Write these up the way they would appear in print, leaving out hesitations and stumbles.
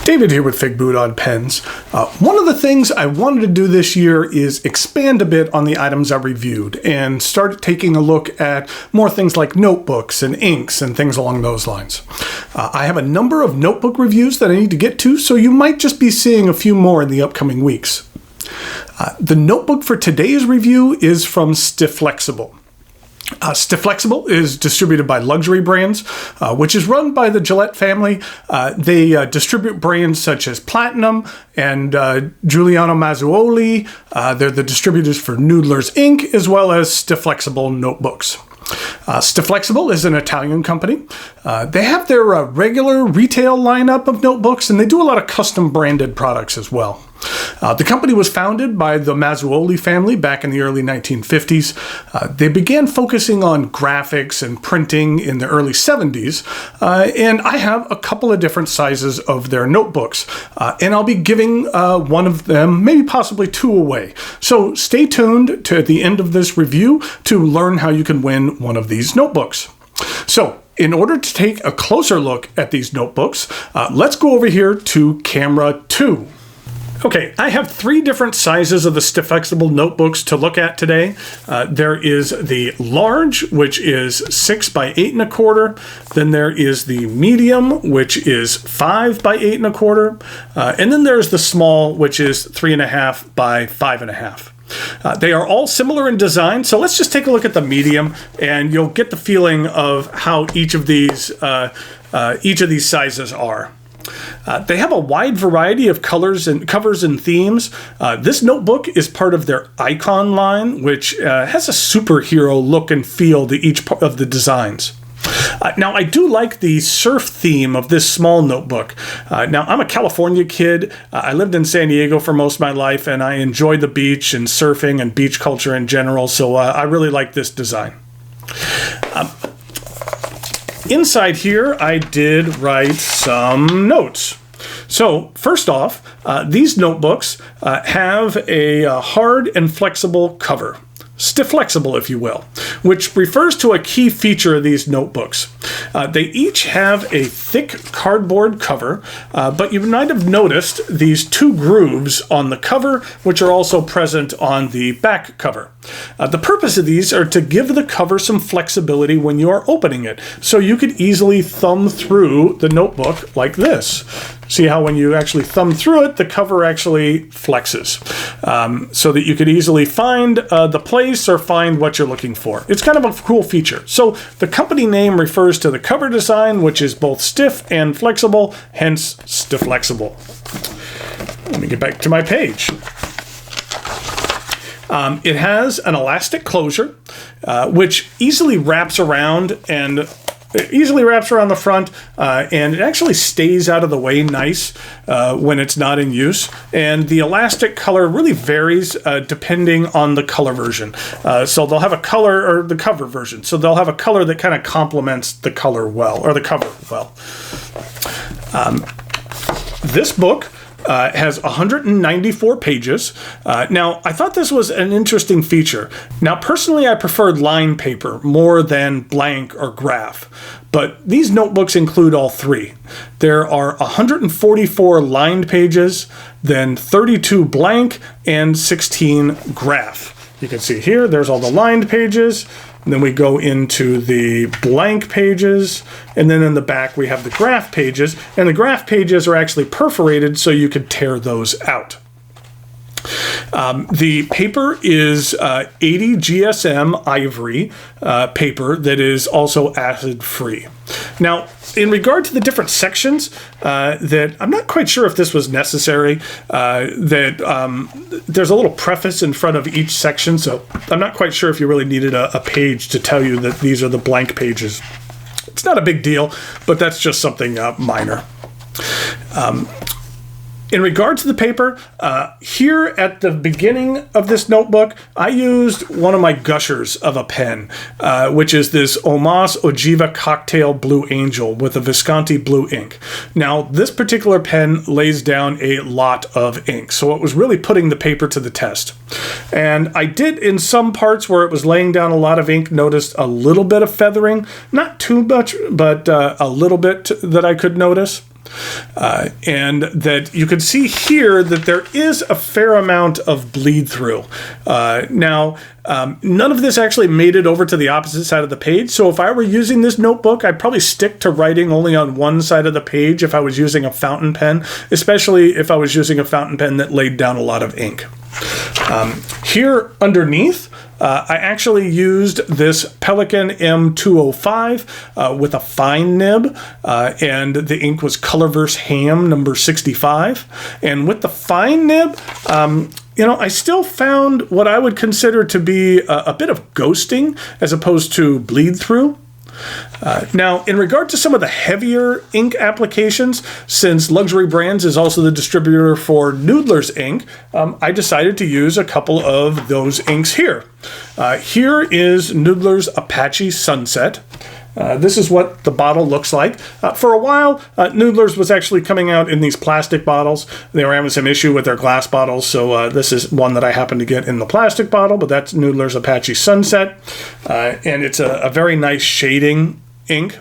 David here with Figboot on pens. One of the things I wanted to do this year is expand a bit on the items I reviewed and start taking a look at more things like notebooks and inks and things along those lines. I have a number of notebook reviews that I need to get to, so you might just be seeing a few more in the upcoming weeks. The notebook for today's review is from Stifflexible. Stifflexible is distributed by Luxury Brands, which is run by the Gillette family. They distribute brands such as Platinum and Giuliano Mazzuoli. They're the distributors for Noodler's Ink, as well as Stifflexible Notebooks. Stifflexible is an Italian company. They have their regular retail lineup of notebooks, and they do a lot of custom branded products as well. The company was founded by the Mazzuoli family back in the early 1950s. They began focusing on graphics and printing in the early 70s, and I have a couple of different sizes of their notebooks, and I'll be giving one of them, maybe possibly two away. So stay tuned to the end of this review to learn how you can win one of these notebooks. So, in order to take a closer look at these notebooks, let's go over here to camera 2. Okay, I have three different sizes of the Stifflexible notebooks to look at today. There is the large, which is 6 by 8 1/4. Then there is the medium, which is 5 by 8 1/4. And then there's the small, which is 3.5 by 5.5. They are all similar in design, so let's just take a look at the medium, and you'll get the feeling of how each of these sizes are. They have a wide variety of colors and covers and themes. This notebook is part of their Icon line, which has a superhero look and feel to each part of the designs. Now, I do like the surf theme of this small notebook. Now, I'm a California kid. I lived in San Diego for most of my life, and I enjoy the beach and surfing and beach culture in general, so I really like this design. Inside here, I did write some notes. So, first off, these notebooks have a hard and flexible cover. Stifflexible, if you will, which refers to a key feature of these notebooks. They each have a thick cardboard cover, but you might have noticed these two grooves on the cover, which are also present on the back cover. The purpose of these are to give the cover some flexibility when you are opening it, so you could easily thumb through the notebook like this. See how when you actually thumb through it, the cover actually flexes, so that you could easily find the place or find what you're looking for. It's kind of a cool feature. So the company name refers to the cover design, which is both stiff and flexible, hence Stifflexible. Let me get back to my page. It has an elastic closure, which easily wraps around the front, and it actually stays out of the way nice when it's not in use. And the elastic color really varies depending on the color version. So they'll have a color, or the cover version. So they'll have a color that kind of complements the color well, or the cover well. This book has 194 pages. Now, I thought this was an interesting feature. Now, personally, I preferred line paper more than blank or graph, but these notebooks include all three. There are 144 lined pages, then 32 blank, and 16 graph. You can see here, there's all the lined pages. And then we go into the blank pages, and then in the back we have the graph pages, and the graph pages are actually perforated so you could tear those out. The paper is 80 GSM ivory paper that is also acid-free. Now, in regard to the different sections, that I'm not quite sure if this was necessary, there's a little preface in front of each section, so I'm not quite sure if you really needed a page to tell you that these are the blank pages. It's not a big deal, but that's just something minor. In regard to the paper, here at the beginning of this notebook, I used one of my gushers of a pen, which is this Omas Ogiva Cocktail Blue Angel with a Visconti blue ink. Now, this particular pen lays down a lot of ink, so it was really putting the paper to the test. And I did, in some parts where it was laying down a lot of ink, noticed a little bit of feathering. Not too much, but a little bit that I could notice. And that you can see here that there is a fair amount of bleed through. Now, none of this actually made it over to the opposite side of the page. So if I were using this notebook, I'd probably stick to writing only on one side of the page if I was using a fountain pen, especially if I was using a fountain pen that laid down a lot of ink. Here underneath, I actually used this Pelikan M205 with a fine nib, and the ink was Colorverse Ham number 65. And with the fine nib, I still found what I would consider to be a bit of ghosting as opposed to bleed through. Now, in regard to some of the heavier ink applications, since Luxury Brands is also the distributor for Noodler's ink, I decided to use a couple of those inks here. Here is Noodler's Apache Sunset. This is what the bottle looks like. For a while, Noodler's was actually coming out in these plastic bottles. They were having some issue with their glass bottles, so this is one that I happened to get in the plastic bottle, but that's Noodler's Apache Sunset. And it's a very nice shading ink.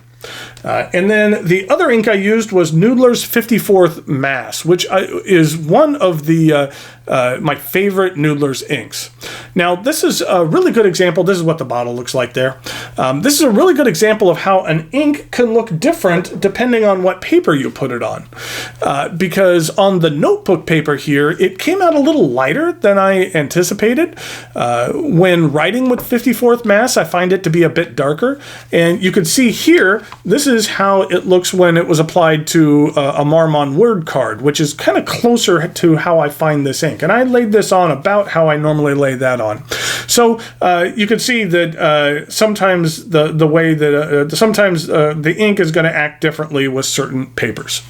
And then the other ink I used was Noodler's 54th Mass, which is one of the my favorite Noodler's inks. Now, this is a really good example. This is what the bottle looks like there. This is a really good example of how an ink can look different depending on what paper you put it on. Because on the notebook paper here, it came out a little lighter than I anticipated. When writing with 54th Mass, I find it to be a bit darker. And you can see here, this is how it looks when it was applied to a Marmon word card, which is kind of closer to how I find this ink. And I laid this on about how I normally lay that on. So you can see that sometimes the way that sometimes the ink is going to act differently with certain papers.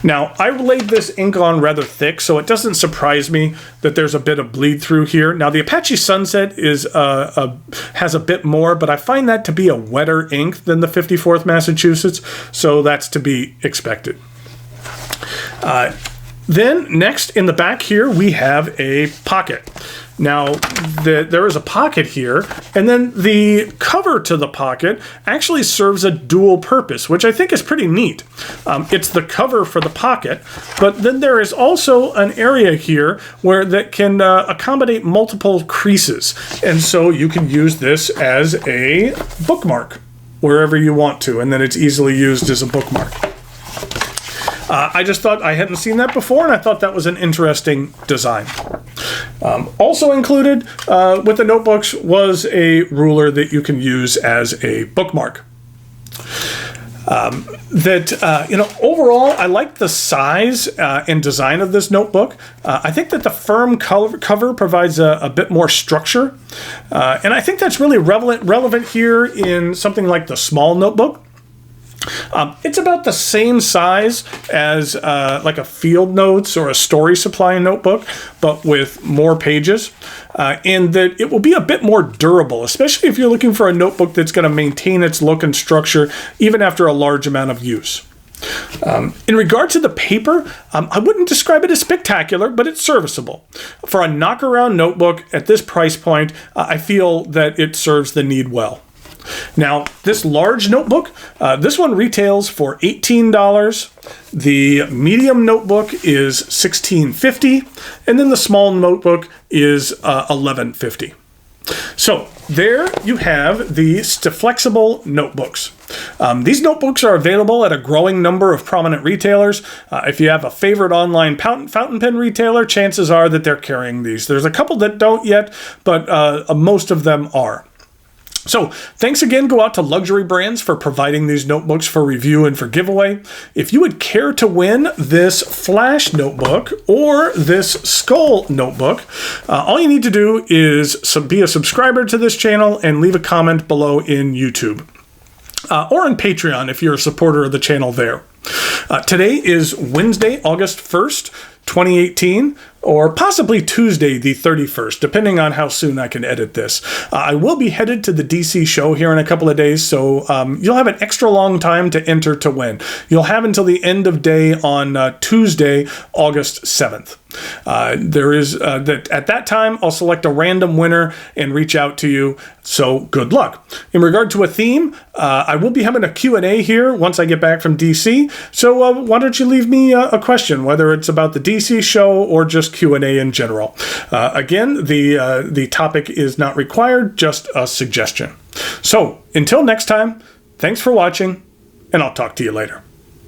Now, I laid this ink on rather thick, so it doesn't surprise me that there's a bit of bleed through here. Now, the Apache Sunset is has a bit more, but I find that to be a wetter ink than the 54th Massachusetts, so that's to be expected. Then, next in the back here, we have a pocket. Now, there is a pocket here, and then the cover to the pocket actually serves a dual purpose, which I think is pretty neat. It's the cover for the pocket, but then there is also an area here where that can accommodate multiple creases, and so you can use this as a bookmark wherever you want to, and then it's easily used as a bookmark. I just thought I hadn't seen that before, and I thought that was an interesting design. Also included with the notebooks was a ruler that you can use as a bookmark. Overall, I like the size and design of this notebook. I think that the firm cover provides a bit more structure, and I think that's really relevant here in something like the small notebook. It's about the same size as like a field notes or a story supply notebook, but with more pages, and that it will be a bit more durable, especially if you're looking for a notebook that's going to maintain its look and structure even after a large amount of use. In regard to the paper, I wouldn't describe it as spectacular, but it's serviceable. For a knockaround notebook at this price point, I feel that it serves the need well. Now, this large notebook, this one retails for $18. The medium notebook is $16.50, and then the small notebook is $11.50. So there you have the Stifflexible Notebooks. These notebooks are available at a growing number of prominent retailers. If you have a favorite online fountain pen retailer, chances are that they're carrying these. There's a couple that don't yet, but most of them are. So, thanks again go out to Luxury Brands for providing these notebooks for review and for giveaway. If you would care to win this Flash notebook or this Skull notebook, all you need to do is be a subscriber to this channel and leave a comment below in YouTube. Or on Patreon if you're a supporter of the channel there. Today is Wednesday, August 1st, 2018. or possibly Tuesday the 31st, depending on how soon I can edit this. I will be headed to the DC show here in a couple of days, so you'll have an extra long time to enter to win. You'll have until the end of day on Tuesday, August 7th. At that time, I'll select a random winner and reach out to you, so good luck. In regard to a theme, I will be having a Q&A here once I get back from DC, so why don't you leave me a question, whether it's about the DC show or just Q&A in general. Again, the topic is not required, just a suggestion. So, until next time, thanks for watching, and I'll talk to you later.